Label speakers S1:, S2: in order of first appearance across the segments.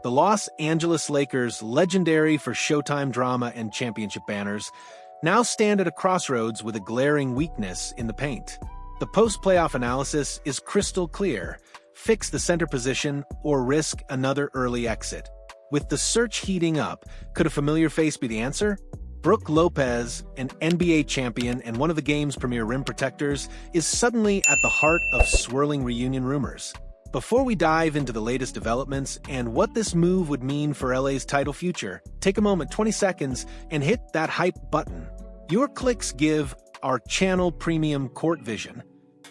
S1: The Los Angeles Lakers, legendary for Showtime drama and championship banners, now stand at a crossroads with a glaring weakness in the paint. The post-playoff analysis is crystal clear: fix the center position or risk another early exit. With the search heating up, could a familiar face be the answer? Brook Lopez, an NBA champion and one of the game's premier rim protectors, is suddenly at the heart of swirling reunion rumors. Before we dive into the latest developments and what this move would mean for LA's title future, take a moment, 20 seconds, and hit that hype button. Your clicks give our channel premium court vision,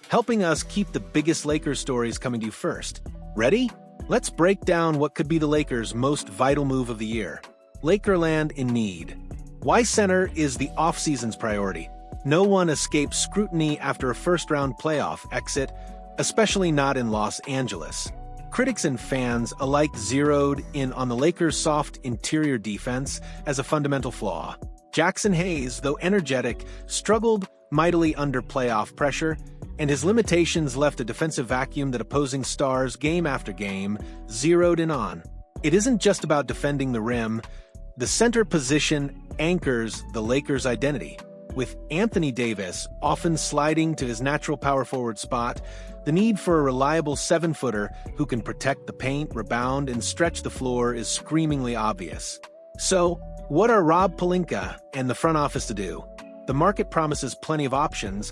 S1: helping us keep the biggest Lakers stories coming to you first. Ready? Let's break down what could be the Lakers' most vital move of the year. Lakerland in need. Why center is the offseason's priority? No one escapes scrutiny after a first-round playoff exit, especially not in Los Angeles. Critics and fans alike zeroed in on the Lakers' soft interior defense as a fundamental flaw. Jackson Hayes, though energetic, struggled mightily under playoff pressure, and his limitations left a defensive vacuum that opposing stars, game after game, zeroed in on. It isn't just about defending the rim. The center position anchors the Lakers' identity. With Anthony Davis often sliding to his natural power forward spot, the need for a reliable 7-footer who can protect the paint, rebound, and stretch the floor is screamingly obvious. So, what are Rob Pelinka and the front office to do? The market promises plenty of options,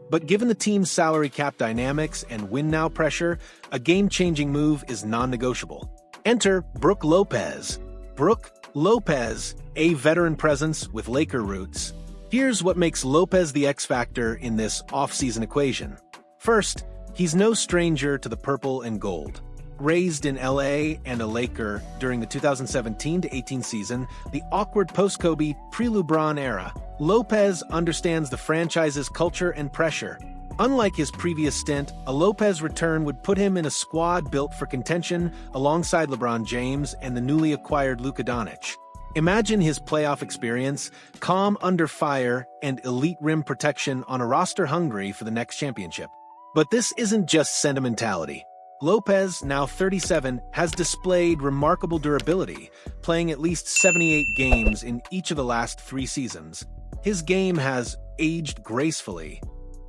S1: but given the team's salary cap dynamics and win-now pressure, a game-changing move is non-negotiable. Enter Brook Lopez. Brook Lopez, a veteran presence with Laker roots. Here's what makes Lopez the X-factor in this offseason equation. First, he's no stranger to the purple and gold. Raised in LA and a Laker during the 2017-18 season, the awkward post-Kobe, pre-LeBron era, Lopez understands the franchise's culture and pressure. Unlike his previous stint, a Lopez return would put him in a squad built for contention alongside LeBron James and the newly acquired Luka Doncic. Imagine his playoff experience, calm under fire, and elite rim protection on a roster hungry for the next championship. But this isn't just sentimentality. Lopez, now 37, has displayed remarkable durability, playing at least 78 games in each of the last 3 seasons. His game has aged gracefully.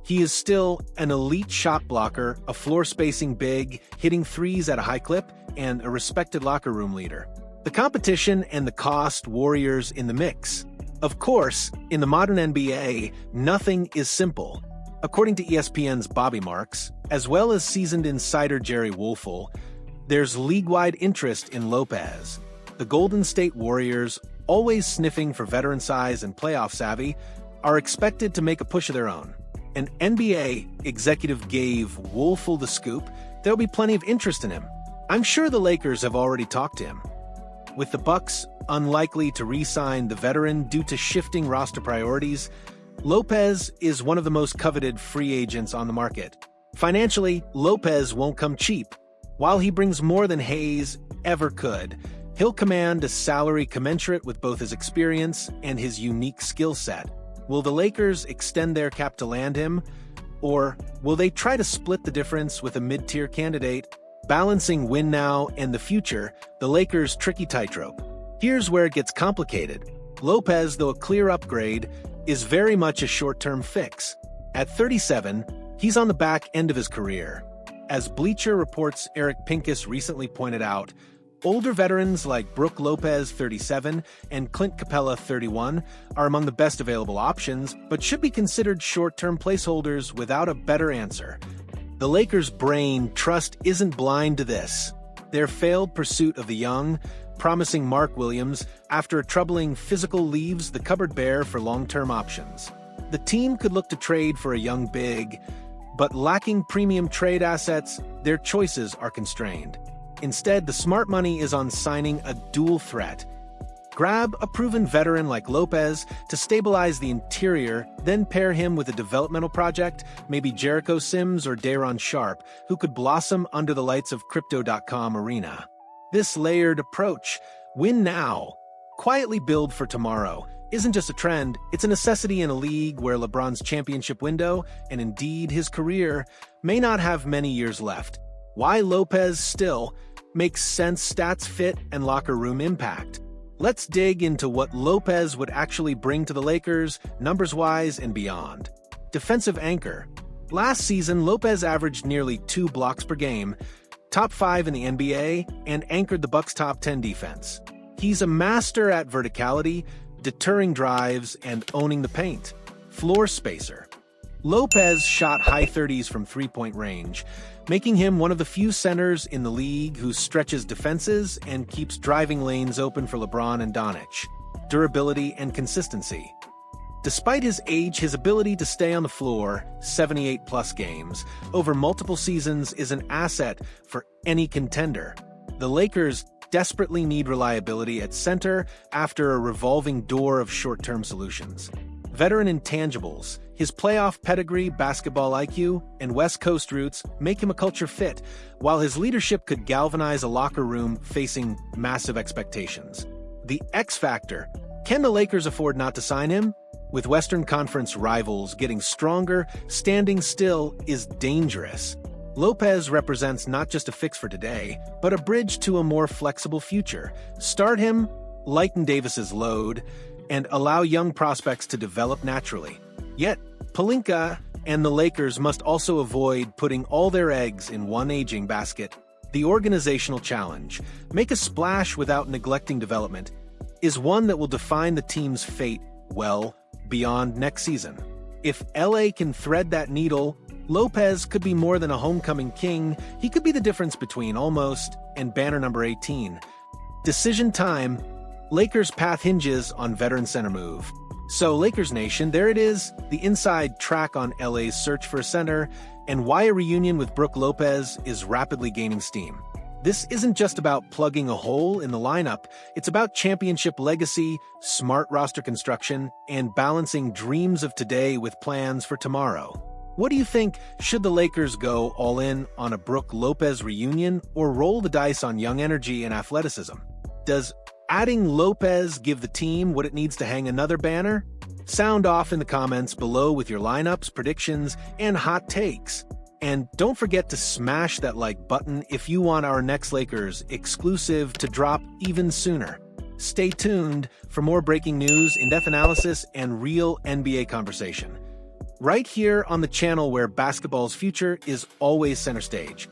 S1: He is still an elite shot blocker, a floor-spacing big, hitting threes at a high clip, and a respected locker room leader. The competition and the cost warriors in the mix. Of course, in the modern NBA, nothing is simple. According to ESPN's Bobby Marks, as well as seasoned insider Jerry Wolfel, there's league-wide interest in Lopez. The Golden State Warriors, always sniffing for veteran size and playoff savvy, are expected to make a push of their own. An NBA executive gave Wolfel the scoop. There'll be plenty of interest in him. I'm sure the Lakers have already talked to him. With the Bucks unlikely to re-sign the veteran due to shifting roster priorities, Lopez is one of the most coveted free agents on the market. Financially, Lopez won't come cheap. While he brings more than Hayes ever could, he'll command a salary commensurate with both his experience and his unique skill set. Will the Lakers extend their cap to land him, or will they try to split the difference with a mid-tier candidate? Balancing win now and the future, the Lakers' tricky tightrope. Here's where it gets complicated. Lopez, though a clear upgrade, is very much a short-term fix. At 37, he's on the back end of his career. As Bleacher Report's Eric Pincus recently pointed out, older veterans like Brook Lopez, 37, and Clint Capella, 31, are among the best available options, but should be considered short-term placeholders without a better answer. The Lakers' brain trust isn't blind to this. Their failed pursuit of the young, promising Mark Williams, after a troubling physical, leaves the cupboard bare for long-term options. The team could look to trade for a young big, but lacking premium trade assets, their choices are constrained. Instead, the smart money is on signing a dual threat. Grab a proven veteran like Lopez to stabilize the interior, then pair him with a developmental project, maybe Jericho Sims or Day'Ron Sharpe, who could blossom under the lights of Crypto.com arena. This layered approach, win now, quietly build for tomorrow, isn't just a trend, it's a necessity in a league where LeBron's championship window, and indeed his career, may not have many years left. Why Lopez still? Makes sense, stats fit, and locker room impact. Let's dig into what Lopez would actually bring to the Lakers, numbers-wise and beyond. Defensive anchor. Last season, Lopez averaged nearly 2 blocks per game, top 5 in the NBA, and anchored the Bucks' top 10 defense. He's a master at verticality, deterring drives, and owning the paint. Floor spacer. Lopez shot high 30s from three-point range, making him one of the few centers in the league who stretches defenses and keeps driving lanes open for LeBron and Doncic. Durability and consistency. Despite his age, his ability to stay on the floor 78-plus games over multiple seasons is an asset for any contender. The Lakers desperately need reliability at center after a revolving door of short-term solutions. Veteran intangibles, his playoff pedigree, basketball IQ, and West Coast roots make him a culture fit, while his leadership could galvanize a locker room facing massive expectations. The X factor. Can the Lakers afford not to sign him? With Western Conference rivals getting stronger, standing still is dangerous. Lopez represents not just a fix for today, but a bridge to a more flexible future. Start him, lighten Davis's load, and allow young prospects to develop naturally. Yet, Pelinka and the Lakers must also avoid putting all their eggs in one aging basket. The organizational challenge, make a splash without neglecting development, is one that will define the team's fate well beyond next season. If LA can thread that needle, Lopez could be more than a homecoming king. He could be the difference between almost and banner number 18. Decision time. Lakers' path hinges on veteran center move. So, Lakers Nation, there it is, the inside track on LA's search for a center, and why a reunion with Brook Lopez is rapidly gaining steam. This isn't just about plugging a hole in the lineup, it's about championship legacy, smart roster construction, and balancing dreams of today with plans for tomorrow. What do you think? Should the Lakers go all in on a Brook Lopez reunion or roll the dice on young energy and athleticism? Does adding Lopez give the team what it needs to hang another banner? Sound off in the comments below with your lineups, predictions, and hot takes. And don't forget to smash that like button if you want our next Lakers exclusive to drop even sooner. Stay tuned for more breaking news, in-depth analysis, and real NBA conversation. Right here on the channel where basketball's future is always center stage.